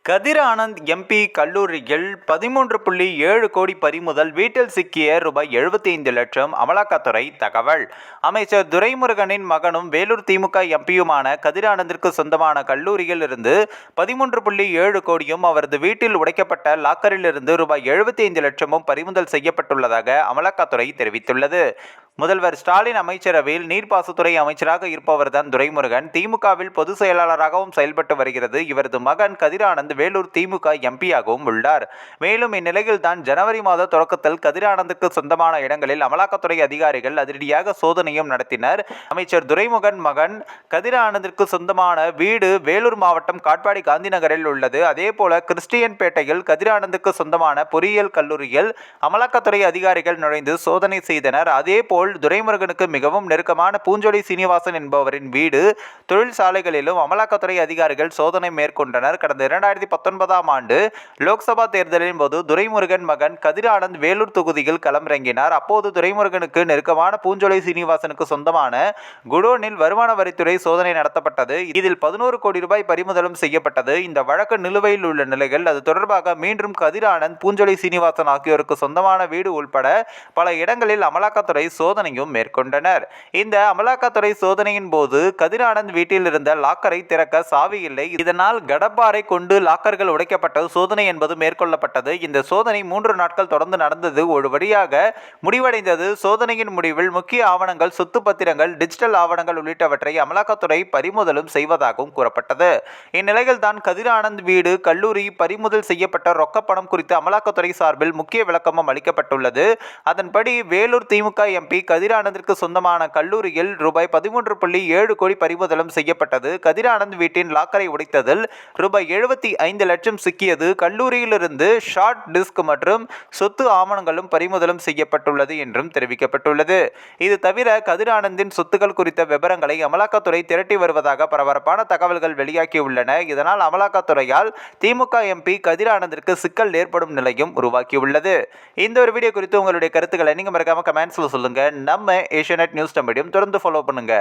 Kathir Anand MP கல்லூரியில் 13.7 கோடி பறிமுதல், வீட்டில் சிக்கிய ரூபாய் 75 லட்சம் அமலாக்கத்துறை தகவல். அமைச்சர் துரைமுருகனின் மகனும் வேலூர் திமுக எம்பியுமான கதிர் ஆனந்திற்கு சொந்தமான கல்லூரியில் இருந்து 13.7 கோடியும் அவரது வீட்டில் உடைக்கப்பட்ட லாக்கரில் இருந்து ரூபாய் 75 லட்சமும் பறிமுதல் செய்யப்பட்டுள்ளதாக அமலாக்கத்துறை தெரிவித்துள்ளது. முதல்வர் ஸ்டாலின் அமைச்சரவையில் நீர்ப்பாசத்துறை அமைச்சராக இருப்பவர்தான் துரைமுருகன். திமுகவில் பொதுச் செயலாளராகவும் செயல்பட்டு வருகிறது. இவரது மகன் கதிர் ஆனந்த் வேலூர் திமுக எம்பியாகவும் உள்ளார். மேலும் இந்நிலையில் தான் ஜனவரி மாத தொடக்கத்தில் கதிர் ஆனந்துக்கு சொந்தமான இடங்களில் அமலாக்கத்துறை அதிகாரிகள் அதிரடியாக சோதனையும் நடத்தினர். அமைச்சர் துரைமுருகன் மகன் கதிர் ஆனந்திற்கு சொந்தமான வீடு வேலூர் மாவட்டம் காட்பாடி காந்தி நகரில் உள்ளது. அதேபோல கிறிஸ்டியன்பேட்டையில் கதிர் ஆனந்துக்கு சொந்தமான பொறியியல் கல்லூரியில் அமலாக்கத்துறை அதிகாரிகள் நுழைந்து சோதனை செய்தனர். அதேபோல் துரைமுருகனுக்கு மிகவும் நெருக்கமான பூஞ்சோலை சீனிவாசன் என்பவரின் வீடு, தொழிற்சாலைகளிலும் அமலாக்கத்துறை அதிகாரிகள் சோதனை மேற்கொண்டனர். கடந்த 2019ஆம் ஆண்டு லோக்சபா தேர்தலின் போது துரைமுருகன் மகன் கதிர் ஆனந்த் வேலூர் தொகுதியில் களமிறங்கினார். அப்போது துரைமுருகனுக்கு நெருக்கமான பூஞ்சோலை சீனிவாசனுக்கு சொந்தமான குடோனில் வருமான வரித்துறை சோதனை நடத்தப்பட்டது. இதில் 11 கோடி ரூபாய் பறிமுதலும் செய்யப்பட்டது. இந்த வழக்கு நிலுவையில் உள்ள நிலையில் அது தொடர்பாக மீண்டும் கதிர் ஆனந்த், பூஞ்சோலை சீனிவாசன் ஆகியோருக்கு சொந்தமான வீடு உள்பட பல இடங்களில் அமலாக்கத்துறை சோதனையும் மேற்கொண்டனர். இந்த அமலாக்கத்துறை சோதனையின் போது கதிர் ஆனந்த் வீட்டில் இருந்த லாக்கரை திறக்க சாவி இல்லை. இதனால் கடப்பாரை கொண்டு லாக்கர்கள் உடைக்கப்பட்டு சோதனை என்பது மேற்கொள்ளப்பட்டது. இந்த சோதனை 3 நாட்கள் தொடர்ந்து நடந்தது. ஒரு வழியாக முடிவடைந்தது. சோதனையின் முடிவில் முக்கிய ஆவணங்கள், சொத்து பத்திரங்கள், டிஜிட்டல் ஆவணங்கள் உள்ளிட்டவற்றை அமலாக்கத்துறை பறிமுதலும் செய்வதாகவும் கூறப்பட்டது. இந்நிலையில் தான் கதிர் ஆனந்த் வீடு, கல்லூரி பறிமுதல் செய்யப்பட்ட ரொக்கப்பணம் குறித்து அமலாக்கத்துறை சார்பில் முக்கிய விளக்கமும் அளிக்கப்பட்டுள்ளது. அதன்படி வேலூர் திமுக எம்பி கதிர் ஆனந்திற்கு சொந்தமான கல்லூரியில் ரூபாய் 13.7 கோடி பறிமுதலும் செய்யப்பட்டது. கதிர் ஆனந்த் வீட்டின் லாக்கரை உடைத்ததில் ரூபாய் 75 லட்சம் சிக்கியது. கல்லூரியிலிருந்து ஷார்ட் டிஸ்க் மற்றும் சொத்து ஆவணங்களும் பறிமுதலும் செய்யப்பட்டுள்ளது என்றும் தெரிவிக்கப்பட்டுள்ளது. இது தவிர கதிர் ஆனந்தின் சொத்துக்கள் குறித்த விவரங்களை அமலாக்கத்துறை திரட்டி வருவதாக பரபரப்பான தகவல்கள் வெளியாகியுள்ளன. இதனால் அமலாக்கத்துறையால் திமுக எம்பி கதிர் ஆனந்திற்கு சிக்கல் ஏற்படும் நிலையும் உருவாக்கியுள்ளது. இந்த ஒரு வீடியோ குறித்து உங்களுடைய கருத்துக்களை நீங்க மறக்காம கமெண்ட்ஸ்ல சொல்லுங்க. நம்ம ஏஷியாநெட் நியூஸ் தமிழையும் தொடர்ந்து ஃபாலோ பண்ணுங்க.